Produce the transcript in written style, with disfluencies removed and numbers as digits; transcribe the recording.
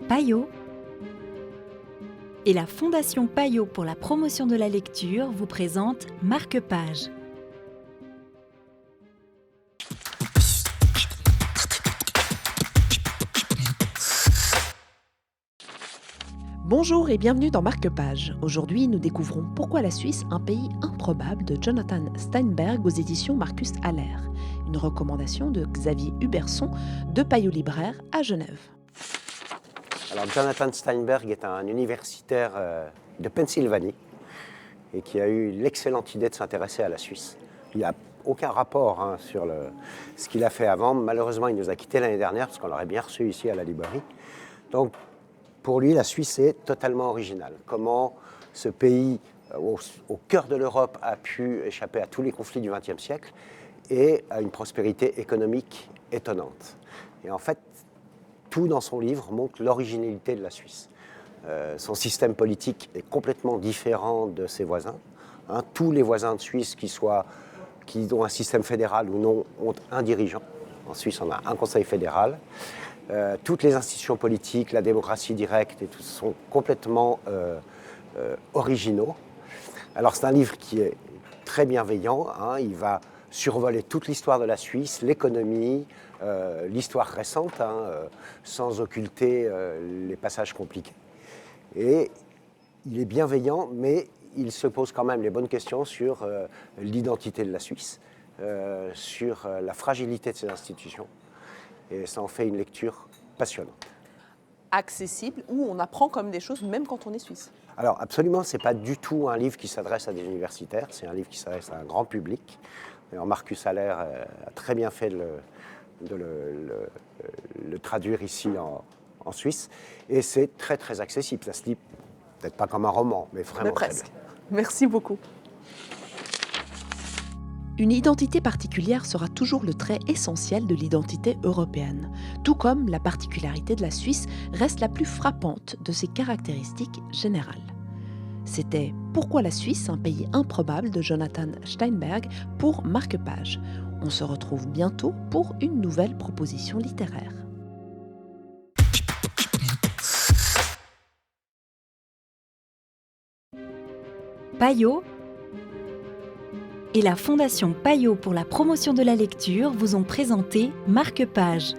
Payot et la Fondation Payot pour la promotion de la lecture vous présente Marque-Page. Bonjour et bienvenue dans Marque-Page. Aujourd'hui, nous découvrons Pourquoi la Suisse, un pays improbable de Jonathan Steinberg aux éditions Marcus Haller. Une recommandation de Xavier Huberson de Payot Libraire à Genève. Alors, Jonathan Steinberg est un universitaire de Pennsylvanie et qui a eu l'excellente idée de s'intéresser à la Suisse. Il n'y a aucun rapport sur ce qu'il a fait avant. Malheureusement, il nous a quittés l'année dernière parce qu'on l'aurait bien reçu ici à la librairie. Donc, pour lui, la Suisse est totalement originale. Comment ce pays, au cœur de l'Europe, a pu échapper à tous les conflits du XXe siècle et à une prospérité économique étonnante. Et en fait, tout dans son livre montre l'originalité de la Suisse. Son système politique est complètement différent de ses voisins. Tous les voisins de Suisse, qui ont un système fédéral ou non, ont un dirigeant. En Suisse, on a un conseil fédéral. Toutes les institutions politiques, la démocratie directe, et tout, sont complètement originaux. Alors c'est un livre qui est très bienveillant. Il va survoler toute l'histoire de la Suisse, l'économie, l'histoire récente, sans occulter les passages compliqués. Et il est bienveillant, mais il se pose quand même les bonnes questions sur l'identité de la Suisse, sur la fragilité de ses institutions. Et ça en fait une lecture passionnante. Accessible, où on apprend comme des choses, même quand on est suisse. Alors absolument, ce n'est pas du tout un livre qui s'adresse à des universitaires, c'est un livre qui s'adresse à un grand public. Alors, Marcus Haller a très bien fait de le traduire ici en Suisse. Et c'est très très accessible, ça se lit peut-être pas comme un roman, mais vraiment très bien. Merci beaucoup. Une identité particulière sera toujours le trait essentiel de l'identité européenne, tout comme la particularité de la Suisse reste la plus frappante de ses caractéristiques générales. C'était Pourquoi la Suisse, un pays improbable de Jonathan Steinberg pour Marque-Page. On se retrouve bientôt pour une nouvelle proposition littéraire. Payot et la Fondation Payot pour la promotion de la lecture vous ont présenté Marque-Page.